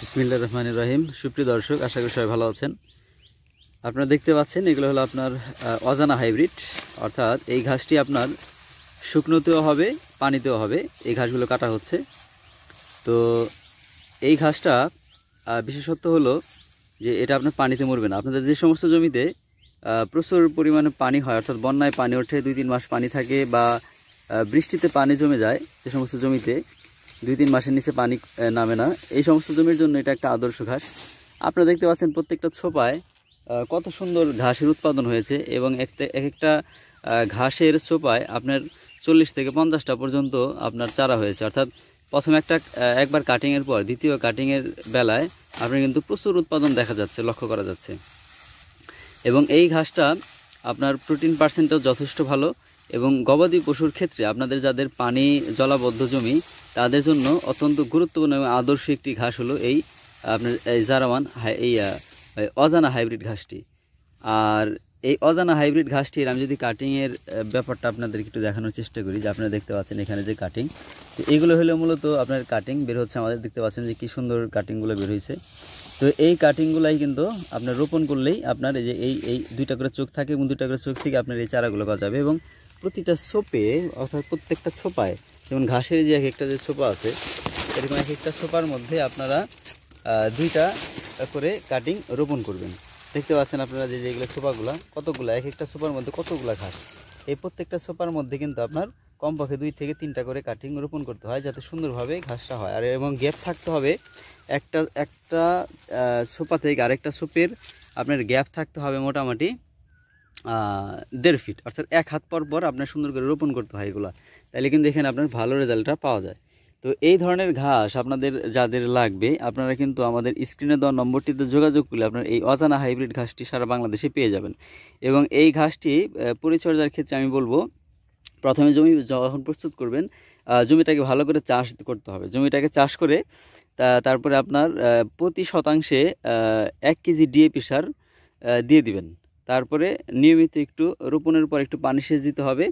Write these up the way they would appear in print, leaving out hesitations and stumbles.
বিসমিল্লাহির রহমানির রহিম। সুপ্রিয় দর্শক, আশা করি সবাই ভালো আছেন। আপনারা দেখতে পাচ্ছেন এগুলো হলো আপনার অজানা হাইব্রিড, অর্থাৎ এই ঘাসটি আপনার শুকনোতেও হবে, পানিতেও হবে। এই ঘাসগুলো কাটা হচ্ছে। তো এই ঘাসটা বিশেষত্ব হলো যে এটা আপনার পানিতে মরবে না। আপনাদের যে সমস্ত জমিতে প্রচুর পরিমাণে পানি হয়, অর্থাৎ বন্যায় পানি ওঠে, 2-3 মাস পানি থাকে, বা বৃষ্টিতে পানি জমে যায়, যে সমস্ত জমিতে 2-3 মাসের নিচে পানি নামে না, এই সমস্ত জমির জন্য এটা একটা আদর্শ ঘাস। আপনারা দেখতে পাচ্ছেন প্রত্যেকটা ছোপায় কত সুন্দর ঘাসের উৎপাদন হয়েছে, এবং এক একটা ঘাসের ছোপায় আপনার 40 থেকে 50টা পর্যন্ত আপনার চারা হয়েছে। অর্থাৎ প্রথম একবার কাটিংয়ের পর দ্বিতীয় কাটিংয়ের বেলায় আপনার কিন্তু প্রচুর উৎপাদন দেখা যাচ্ছে, লক্ষ্য করা যাচ্ছে। এবং এই ঘাসটা আপনার প্রোটিন পার্সেন্টও যথেষ্ট ভালো, এবং গবাদি পশুর ক্ষেত্রে আপনাদের যাদের পানি জলাবদ্ধ জমি তাদের জন্য অত্যন্ত গুরুত্বপূর্ণ এবং আদর্শ একটি ঘাস হলো এই আপনার এই জারাওয়ান এই অজানা হাইব্রিড ঘাসটি। আর এই অজানা হাইব্রিড ঘাসটির আমি যদি কাটিংয়ের ব্যাপারটা আপনাদের একটু দেখানোর চেষ্টা করি, যে আপনারা দেখতে পাচ্ছেন এখানে যে কাটিং, তো এইগুলো হলো মূলত আপনার কাটিং বের হচ্ছে আমাদের। দেখতে পাচ্ছেন যে কী সুন্দর কাটিংগুলো বের হয়েছে। তো এই কাটিংগুলাই কিন্তু আপনার রোপণ করলেই আপনার এই যে এই 2টা করে চোখ থাকে, এবং 2টা করে চোখ থেকে আপনার এই চারাগুলো গজাবে। এবং প্রতিটা ছোপে, অর্থাৎ প্রত্যেকটা ছোপায়, যেমন ঘাসের যে একটা যে ছোপা আছে, এরকম একটা ছোপার মধ্যে আপনারা 2টা করে কাটিং রোপণ করবেন। দেখতে পাচ্ছেন আপনারা যে যেগুলো ছোপাগুলো, কতগুলো একটা ছোপার মধ্যে কতগুলো ঘাস। এই প্রত্যেকটা ছোপার মধ্যে কিন্তু আপনার কমপক্ষে 2 থেকে 3টা করে কাটিং রোপণ করতে হয়, যাতে সুন্দরভাবে ঘাসটা হয়। আর এবং গ্যাপ থাকতে হবে, একটা ছোপা থেকে আরেকটা ছোপের আপনার গ্যাপ থাকতে হবে মোটামুটি 1.5 ফিট, অর্থাৎ 1 হাত পর পর আপনার সুন্দর করে রোপণ করতে হয় এগুলো, তাহলে কিন্তু এখানে আপনার ভালো রেজাল্টটা পাওয়া যায়। তো এই ধরনের ঘাস আপনাদের যাদের লাগবে, আপনারা কিন্তু আমাদের স্ক্রিনে দেওয়া নম্বরটিতে যোগাযোগ করলে আপনার এই অজানা হাইব্রিড ঘাসটি সারা বাংলাদেশে পেয়ে যাবেন। এবং এই ঘাসটি পরিচর্যার ক্ষেত্রে আমি বলবো, প্রথমে জমি যখন প্রস্তুত করবেন, জমিটাকে ভালো করে চাষ করতে হবে। জমিটাকে চাষ করে তারপরে আপনার প্রতি শতাংশে 1 কেজি ডিএপি সার দিয়ে দিবেন। তারপরে নিয়মিত একটু রোপণের পর একটু পানি সেচ দিতে হবে।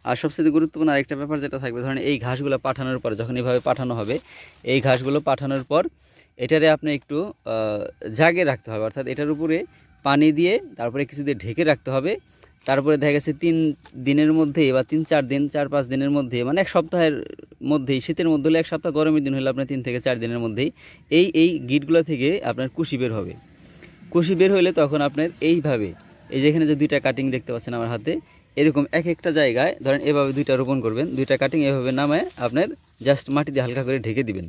আর সবচেয়ে গুরুত্বপূর্ণ আরেকটা ব্যাপার যেটা থাকবে, ধরেন এই ঘাসগুলো পাঠানোর পর, যখন এইভাবে পাঠানো হবে, এই ঘাসগুলো পাঠানোর পর এটারে আপনি একটু জাগে রাখতে হবে, অর্থাৎ এটার উপরে পানি দিয়ে তারপরে কিছু দিয়ে ঢেকে রাখতে হবে। তারপরে দেখা গেছে 3 দিনের মধ্যে, বা 3-4 দিন, 4-5 দিনের মধ্যে, মানে 1 সপ্তাহের মধ্যেই, শীতের মধ্যে হলে 1 সপ্তাহ, গরমের দিন হলে আপনার 3 থেকে 4 দিনের মধ্যেই এই গিটগুলো থেকে আপনার কুশি বের হবে। কুশি বের হলে তখন আপনার এইভাবে, এই যেখানে যে 2টা কাটিং দেখতে পাচ্ছেন আমার হাতে, এরকম একটা জায়গায় ধরেন এভাবে 2টা রোপণ করবেন। 2টা কাটিং এভাবে নামায় আপনার জাস্ট মাটি দিয়ে হালকা করে ঢেকে দিবেন,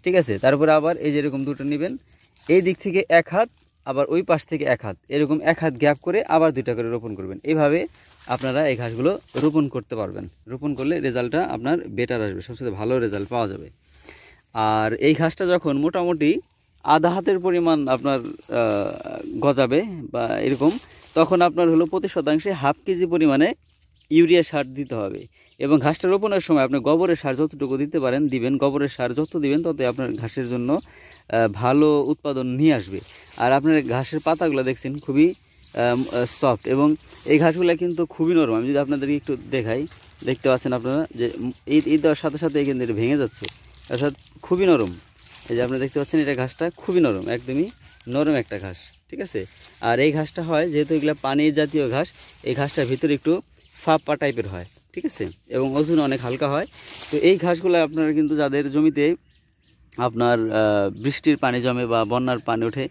ঠিক আছে। তারপরে আবার এই যেরকম 2টা নেবেন, এই দিক থেকে 1 হাত, আবার ওই পাশ থেকে 1 হাত, এরকম 1 হাত গ্যাপ করে আবার 2টা করে রোপণ করবেন। এইভাবে আপনারা এই ঘাসগুলো রোপণ করতে পারবেন। রোপণ করলে রেজাল্টটা আপনার বেটার আসবে, সবচেয়ে ভালো রেজাল্ট পাওয়া যাবে। আর এই ঘাসটা যখন মোটামুটি আধা হাতের পরিমাণ আপনার গজাবে বা এরকম, তখন আপনার হলো প্রতি শতাংশে 1/2 কেজি পরিমাণে ইউরিয়া সার দিতে হবে। এবং ঘাসটা রোপণের সময় আপনি গোবরের সার যতটুকু দিতে পারেন দিবেন। গোবরের সার যত দিবেন তত আপনার ঘাসের জন্য ভালো উৎপাদন নিয়ে আসবে। আর আপনার ঘাসের পাতাগুলো দেখছেন খুবই সফট, এবং এই ঘাসগুলো কিন্তু খুবই নরম। আমি যদি আপনাদেরকে একটু দেখাই, দেখতে পাচ্ছেন আপনারা যে এই দেওয়ার সাথে সাথে কিন্তু এটা ভেঙে যাচ্ছে, অর্থাৎ খুবই নরম। এই যে আপনারা দেখতে পাচ্ছেন, এটা ঘাসটা খুবই নরম, একদমই নরম একটা ঘাস, ঠিক আছে। আর এই ঘাসটা হয় যেহেতু এগুলো পানি জাতীয় ঘাস, এই ঘাসটার ভিতরে একটু ফাঁপা টাইপের হয়, ঠিক আছে, এবং ওজন অনেক হালকা হয়। তো এই ঘাসগুলো আপনারা কিন্তু যাদের জমিতে আপনার বৃষ্টির পানি জমে বা বন্যার পানি ওঠে,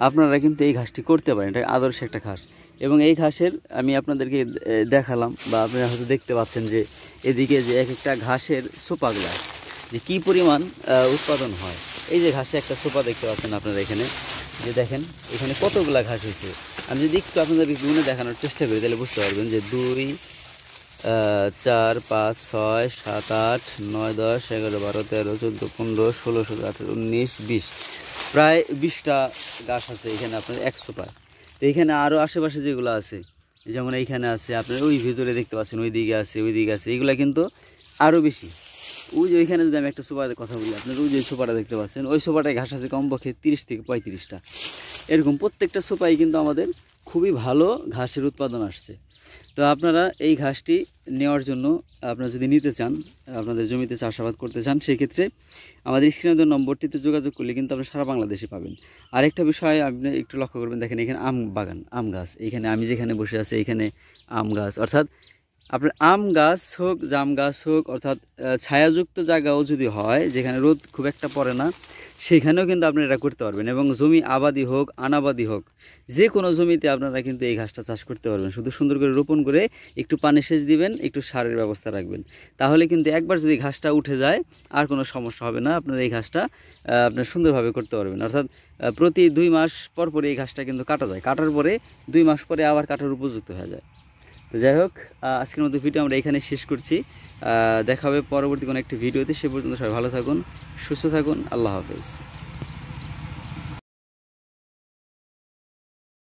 আপনারা কিন্তু এই ঘাসটি করতে পারেন। এটা আদর্শ একটা ঘাস। এবং এই ঘাসের আমি আপনাদেরকে দেখালাম, বা আপনারা হয়তো দেখতে পাচ্ছেন যে এদিকে যে একটা ঘাসের ছোপাগুলা যে কী পরিমাণ উৎপাদন হয়। এই যে ঘাসে একটা ছোপা দেখতে পাচ্ছেন আপনারা এখানে, যে দেখেন এখানে কতগুলা ঘাস হয়েছে। আমি যদি একটু আপনাদেরকে গুণে দেখানোর চেষ্টা করি, তাহলে বুঝতে পারবেন যে 2, 4, 5, 6, 7, 8, 9, 10, 11, 12, 13, 14, 15, 16, 17, 18, 19, 20, প্রায় 20টা গাছ আছে এখানে আপনার 100 পায়। তো এইখানে আরও আশেপাশে যেগুলো আছে, যেমন এইখানে আছে আপনার, ওই ভিতরে দেখতে পাচ্ছেন, ওই দিকে আছে, ওই দিকে আছে, এগুলো কিন্তু আরও বেশি। ওই যে ওইখানে যদি আমি একটা সোপার কথা বলি, আপনার ওই যে সোপাটা দেখতে পাচ্ছেন, ওই সোপাটায় ঘাস আছে কমপক্ষে 30 থেকে 35টা। এরকম প্রত্যেকটা সোপাই কিন্তু আমাদের খুবই ভালো ঘাসের উৎপাদন আসছে। তো আপনারা এই ঘাসটি নেওয়ার জন্য আপনারা যদি নিতে চান, আপনাদের জমিতে চাষাবাদ করতে চান, সেক্ষেত্রে আমাদের স্ক্রিনে দেওয়া নম্বরটিতে যোগাযোগ করলে কিন্তু আপনি সারা বাংলাদেশে পাবেন। আরেকটা বিষয় আপনি একটু লক্ষ্য করবেন, দেখেন এখানে আম বাগান, আম গাছ, এইখানে আমি যেখানে বসে আছি এইখানে আম গাছ, অর্থাৎ আপনার আম গাছ হোক, জাম গাছ হোক, অর্থাৎ ছায়াযুক্ত জায়গাও যদি হয় যেখানে রোদ খুব একটা পড়ে না, সেখানেও কিন্তু আপনারা এটা করতে পারবেন। এবং জমি আবাদি হোক আনাবাদি হোক, যে কোনো জমিতে আপনারা কিন্তু এই ঘাসটা চাষ করতে পারবেন। শুধু সুন্দর করে রোপণ করে একটু পানি সেচ দিবেন, একটু সারের ব্যবস্থা রাখবেন, তাহলে কিন্তু একবার যদি ঘাসটা উঠে যায় আর কোনো সমস্যা হবে না। আপনারা এই ঘাসটা আপনার সুন্দরভাবে করতে পারবেন। অর্থাৎ প্রতি 2 মাস পর পরে এই ঘাসটা কিন্তু কাটা যায়, কাটার পরে 2 মাস পরে আবার কাটার উপযুক্ত হয়ে যায়। তো যাই হোক, আজকের মতো ভিডিও আমরা এখানে শেষ করছি। দেখা হবে পরবর্তী কোনো একটি ভিডিওতে। সে পর্যন্ত সবাই ভালো থাকুন, সুস্থ থাকুন। আল্লাহ হাফেজ।